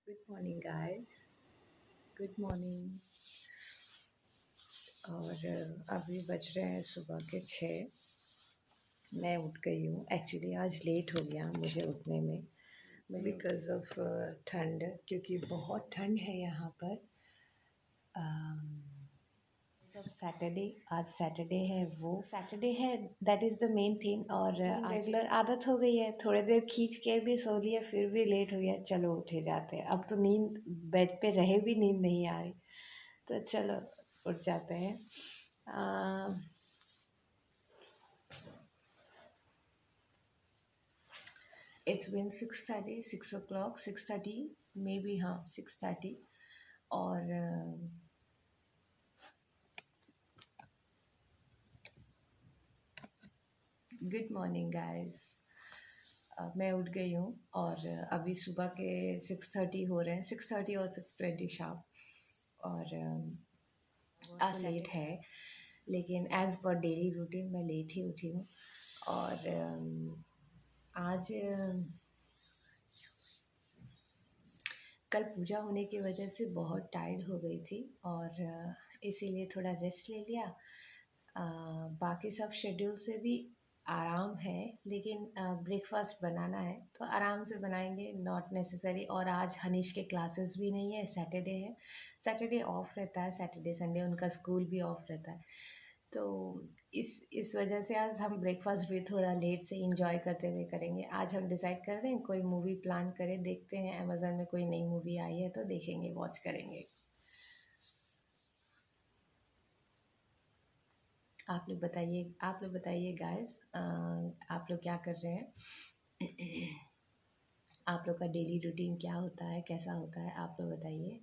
Good morning guys. Good morning. और अभी बज रहे हैं सुबह के 6। मैं उठ गई हूँ। एक्चुअली आज लेट हो गया मुझे उठने में बिकॉज़ ऑफ ठंड, क्योंकि बहुत ठंड है यहाँ पर। सैटरडे, आज सैटरडे है, वो सैटरडे है, that is the main thing. और रेगुलर आदत हो गई है, थोड़ी देर खींच के भी सो लिया, फिर भी लेट हो गया, चलो उठे जाते हैं। अब तो नींद, बेड पे रहे भी नींद नहीं आ रही, तो चलो उठ जाते हैं। It's been 6:30, 6 o'clock, 6:30 may be, हाँ 6:30। और गुड मॉर्निंग गाइस। मैं उठ गई हूँ और अभी सुबह के 6:30 हो रहे हैं, 6:30 और 6:20 शाम। और आज लेट है, लेकिन एज़ पर डेली रूटीन मैं लेट ही उठी हूँ। और आज कल पूजा होने की वजह से बहुत टायर्ड हो गई थी और इसीलिए थोड़ा रेस्ट ले लिया। बाकी सब शेड्यूल से भी आराम है, लेकिन ब्रेकफास्ट बनाना है तो आराम से बनाएंगे, नॉट नेसेसरी। और आज हनीश के क्लासेस भी नहीं है, सैटरडे है, सैटरडे ऑफ रहता है, सैटरडे संडे उनका स्कूल भी ऑफ रहता है। तो इस वजह से आज हम ब्रेकफास्ट भी थोड़ा लेट से इंजॉय करते हुए करेंगे। आज हम डिसाइड कर रहे हैं कोई मूवी प्लान करें, देखते हैं अमेज़न में कोई नई मूवी आई है तो देखेंगे, वॉच करेंगे। आप लोग बताइए गाइस, आप लोग क्या कर रहे हैं? आप लोग का डेली रूटीन क्या होता है, कैसा होता है, आप लोग बताइए।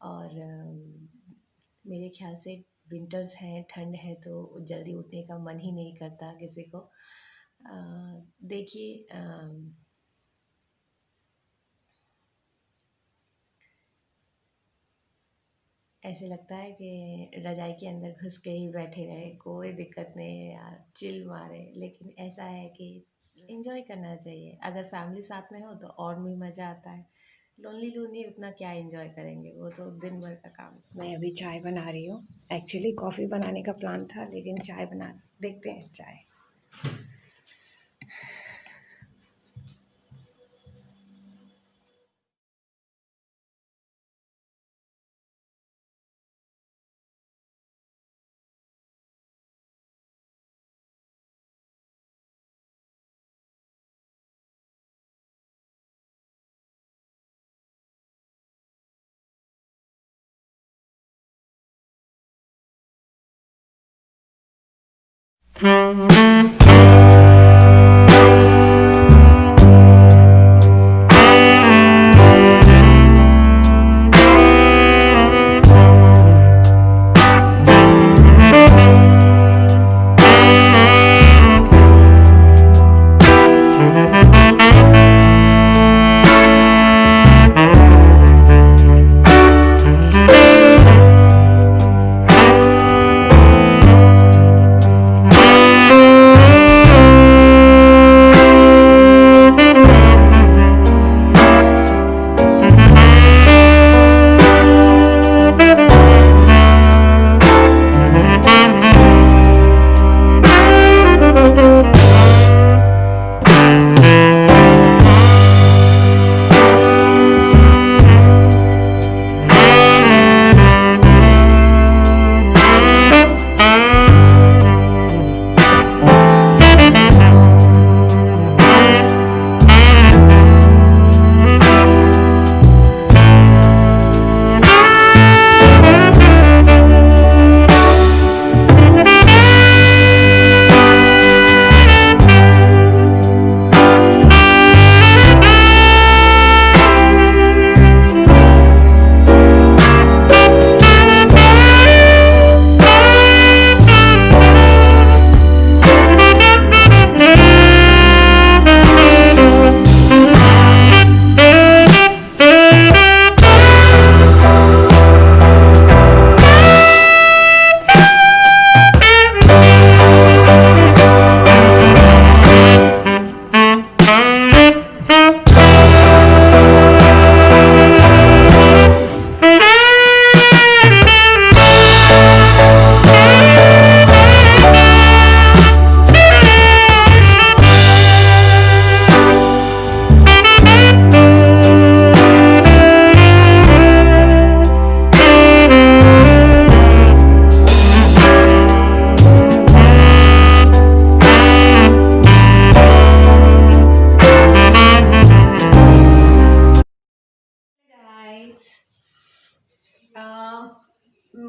और मेरे ख्याल से विंटर्स हैं, ठंड है, तो जल्दी उठने का मन ही नहीं करता किसी को। देखिए, ऐसे लगता है कि रजाई के अंदर घुस के ही बैठे रहे, कोई दिक्कत नहीं है यार, चिल मारे। लेकिन ऐसा है कि एंजॉय करना चाहिए, अगर फैमिली साथ में हो तो और भी मज़ा आता है। लोनली लोनली उतना क्या एंजॉय करेंगे, वो तो दिन भर का काम। मैं अभी चाय बना रही हूँ। एक्चुअली कॉफ़ी बनाने का प्लान था, लेकिन चाय बना, देखते हैं चाय।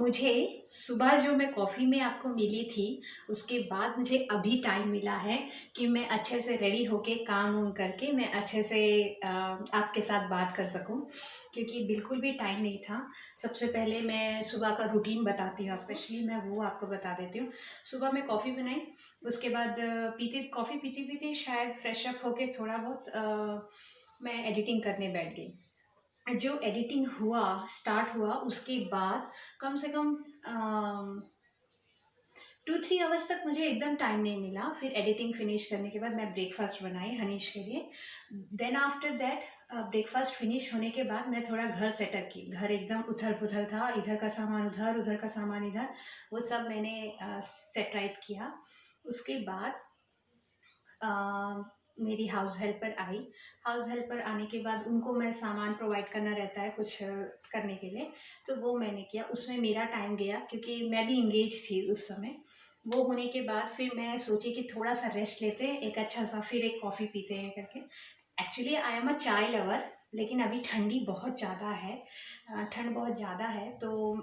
मुझे सुबह जो मैं कॉफ़ी में आपको मिली थी, उसके बाद मुझे अभी टाइम मिला है कि मैं अच्छे से रेडी होके काम-वाम करके मैं अच्छे से आपके साथ बात कर सकूँ, क्योंकि बिल्कुल भी टाइम नहीं था। सबसे पहले मैं सुबह का रूटीन बताती हूँ, स्पेशली मैं वो आपको बता देती हूँ। सुबह मैं कॉफ़ी बनाई, उसके बाद पीते कॉफ़ी पीते-पीते शायद फ्रेश अप होके थोड़ा बहुत मैं एडिटिंग करने बैठ गई। जो एडिटिंग हुआ स्टार्ट हुआ उसके बाद कम से कम 2-3 आवर्स तक मुझे एकदम टाइम नहीं मिला। फिर एडिटिंग फिनिश करने के बाद मैं ब्रेकफास्ट बनाई हनीश के लिए। Then after that breakfast finish होने के बाद मैं थोड़ा घर सेटअप की। घर एकदम उथल पुथल था, इधर का सामान उधर, उधर का सामान इधर, वो सब मैंने सेट राइट किया। उसके बाद अ, मेरी हाउस हेल्पर आई। हाउस हेल्पर आने के बाद उनको मैं सामान प्रोवाइड करना रहता है कुछ करने के लिए, तो वो मैंने किया। उसमें मेरा टाइम गया क्योंकि मैं भी इंगेज थी उस समय। वो होने के बाद फिर मैं सोची कि थोड़ा सा रेस्ट लेते हैं, एक अच्छा सा फिर एक कॉफ़ी पीते हैं करके। एक्चुअली आई एम अ चाय लवर, लेकिन अभी ठंडी बहुत ज़्यादा है। ठंड बहुत ज़्यादा है, तो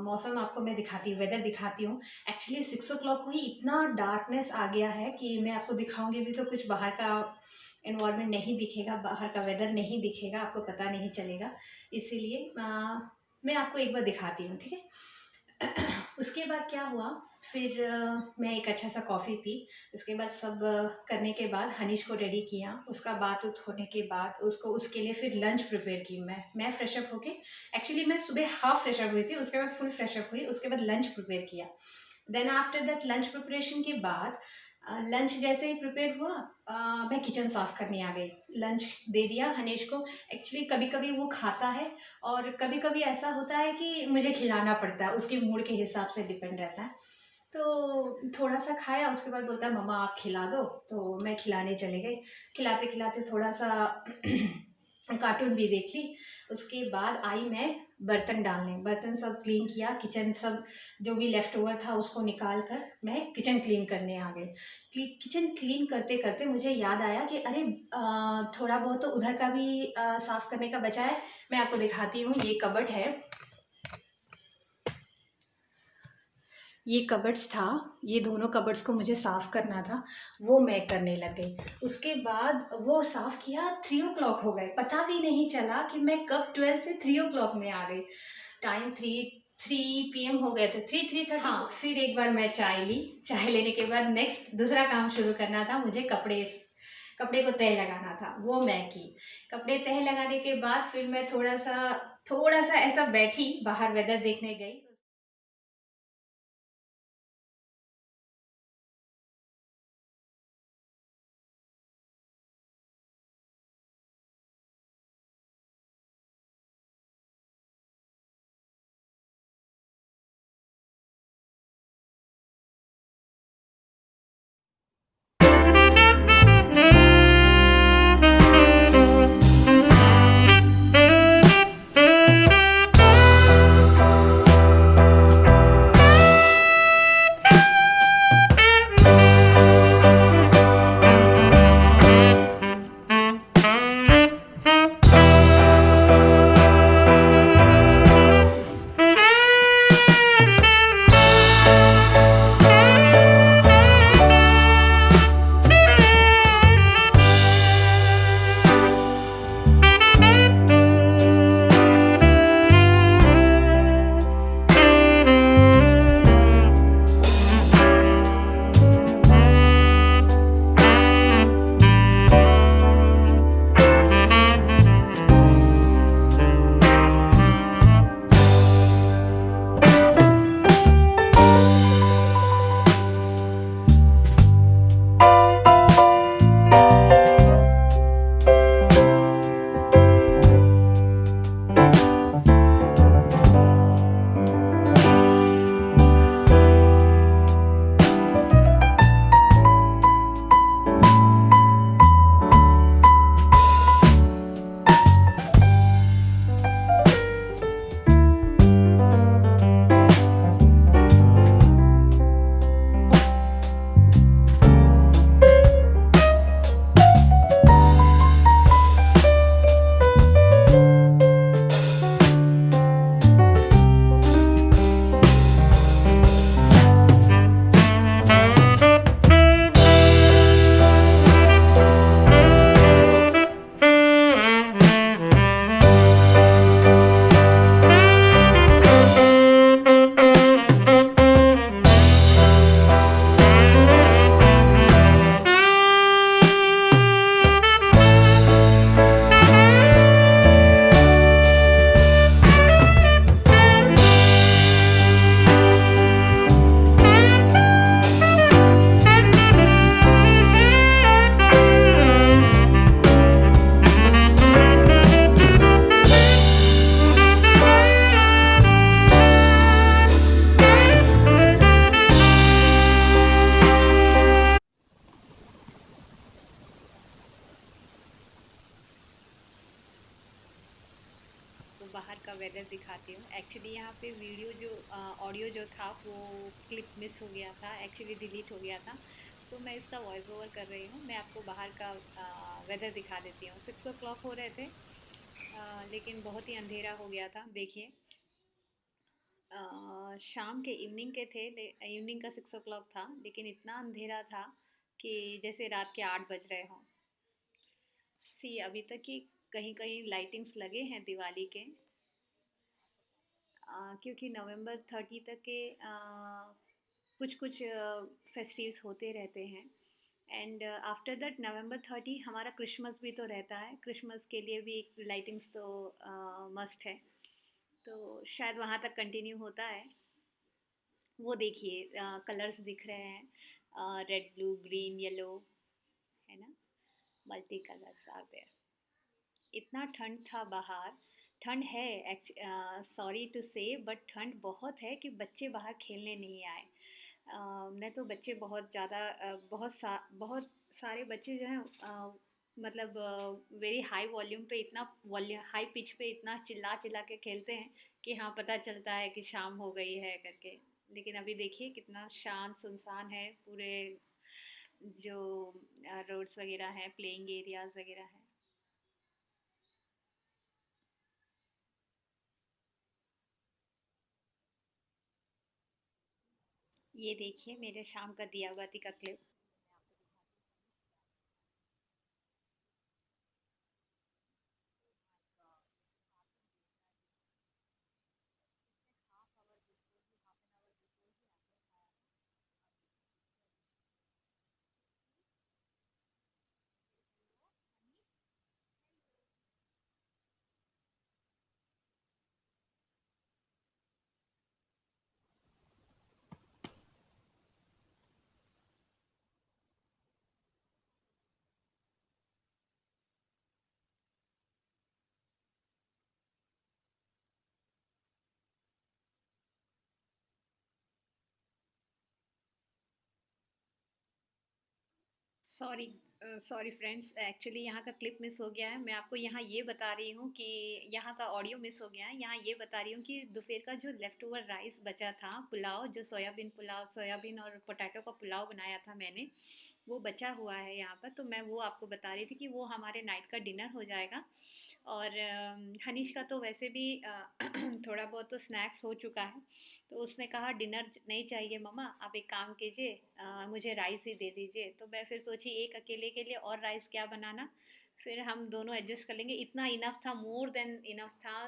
मौसम आपको मैं दिखाती हूँ, वेदर दिखाती हूँ। एक्चुअली 6 o'clock को ही इतना डार्कनेस आ गया है कि मैं आपको दिखाऊंगी भी तो कुछ बाहर का इन्वायरमेंट नहीं दिखेगा, बाहर का वेदर नहीं दिखेगा, आपको पता नहीं चलेगा। इसीलिए मैं आपको एक बार दिखाती हूँ, ठीक है। उसके बाद क्या हुआ, फिर मैं एक अच्छा सा कॉफ़ी पी। उसके बाद सब करने के बाद हनीश को रेडी किया। उसका बात उत होने के बाद उसको उसके लिए फिर लंच प्रिपेयर की। मैं फ्रेश अप होके, एक्चुअली मैं सुबह हाफ फ्रेश अप हुई थी, उसके बाद फुल फ्रेश अप हुई, उसके बाद लंच प्रिपेयर किया। Then after that lunch preparation के बाद लंच जैसे ही प्रिपेयर हुआ, मैं किचन साफ़ करने आ गई। लंच दे दिया हनीश को। एक्चुअली कभी कभी वो खाता है और कभी कभी ऐसा होता है कि मुझे खिलाना पड़ता है, उसके मूड के हिसाब से डिपेंड रहता है। तो थोड़ा सा खाया, उसके बाद बोलता है मम्मा आप खिला दो, तो मैं खिलाने चले गई। खिलाते खिलाते थोड़ा सा कार्टून भी देख ली। उसके बाद आई मैं बर्तन डालने। बर्तन सब क्लीन किया, किचन सब जो भी लेफ्ट ओवर था उसको निकाल कर मैं किचन क्लीन करने आ गई। किचन क्लीन करते करते मुझे याद आया कि अरे थोड़ा बहुत तो उधर का भी साफ़ करने का बचा है। मैं आपको दिखाती हूँ, ये कबर्ड है, ये कबर्ड्स था, ये दोनों कबर्ड्स को मुझे साफ़ करना था, वो मैं करने लग गई। उसके बाद वो साफ़ किया, 3 o'clock हो गए, पता भी नहीं चला कि मैं कब 12 से 3 o'clock में आ गई। टाइम 3 PM हो गए थे, 3-3:30। हाँ, फिर एक बार मैं चाय ली। चाय लेने के बाद नेक्स्ट दूसरा काम शुरू करना था मुझे। कपड़े को तह लगाना था, वो मैं की। कपड़े तह लगाने के बाद फिर मैं थोड़ा सा ऐसा बैठी, बाहर वेदर देखने गई। बाहर का वेदर दिखाती हूँ। एक्चुअली यहाँ पे वीडियो जो ऑडियो जो था वो क्लिप मिस हो गया था, एक्चुअली डिलीट हो गया था। सो मैं इसका वॉइस ओवर कर रही हूँ। मैं आपको बाहर का वेदर दिखा देती हूँ। 6 o'clock हो रहे थे, लेकिन बहुत ही अंधेरा हो गया था। देखिए, शाम के इवनिंग के थे, इवनिंग का 6 o'clock था, लेकिन इतना अंधेरा था कि जैसे रात के 8 बज रहे हों। सी अभी तक की कहीं कहीं लाइटिंग्स लगे हैं दिवाली के, क्योंकि नवंबर 30 तक के कुछ कुछ फेस्टिव्स होते रहते हैं। एंड आफ्टर दैट नवंबर 30 हमारा क्रिसमस भी तो रहता है। क्रिसमस के लिए भी एक लाइटिंग्स तो मस्ट है, तो शायद वहाँ तक कंटिन्यू होता है। वो देखिए, कलर्स दिख रहे हैं, रेड ब्लू ग्रीन येलो, है ना, मल्टी कलर्स आर देयर। इतना ठंड था बाहर, ठंड है, सॉरी टू से, बट ठंड बहुत है कि बच्चे बाहर खेलने नहीं आए। मैं तो बच्चे बहुत ज़्यादा, बहुत सारे बच्चे जो हैं, मतलब वेरी हाई वॉल्यूम पे, इतना वॉल्यूम हाई पिच पे इतना चिल्ला चिल्ला के खेलते हैं कि हाँ पता चलता है कि शाम हो गई है करके। लेकिन अभी देखिए कितना शांत सुनसान है पूरे, जो रोड्स वगैरह हैं, प्लेइंग एरियाज वगैरह हैं। ये देखिए मेरे शाम का दिया बाती का clip. Sorry, sorry friends, actually यहाँ का क्लिप मिस हो गया है। मैं आपको यहाँ ये बता रही हूँ कि यहाँ का ऑडियो मिस हो गया है। यहाँ ये बता रही हूँ कि दोपहर का जो लेफ़्ट ओवर राइस बचा था, पुलाव, जो सोयाबीन पुलाव, सोयाबीन और पोटैटो का पुलाव बनाया था मैंने, वो बचा हुआ है यहाँ पर। तो मैं वो आपको बता रही थी कि वो हमारे नाइट का डिनर हो जाएगा। और हनीश का तो वैसे भी थोड़ा बहुत तो स्नैक्स हो चुका है। तो उसने कहा डिनर नहीं चाहिए मम्मा, आप एक काम कीजिए, मुझे राइस ही दे दीजिए। तो मैं फिर सोची एक अकेले के लिए और राइस क्या बनाना, फिर हम दोनों एडजस्ट कर लेंगे। इतना इनफ था, मोर देन इनफ था।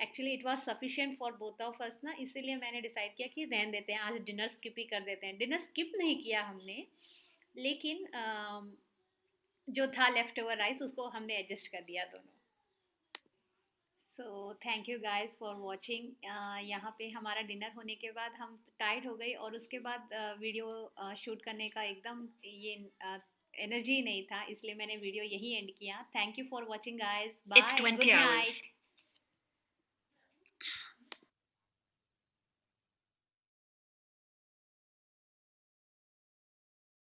Actually it was sufficient for both of us ना, इसीलिए मैंने डिसाइड किया कि रहने देते हैं, आज डिनर स्किप ही कर देते हैं। डिनर स्किप नहीं किया हमने, लेकिन जो था लेफ्ट ओवर राइस उसको हमने एडजस्ट कर दिया दोनों। So thank you guys for watching. यहाँ पे हमारा डिनर होने के बाद हम टाइड हो गई, और उसके बाद वीडियो शूट करने का एकदम ये एनर्जी नहीं था, इसलिए मैंने वीडियो यहीं एंड किया। Thank you for watching guys, It's bye, 20 good hours. Night.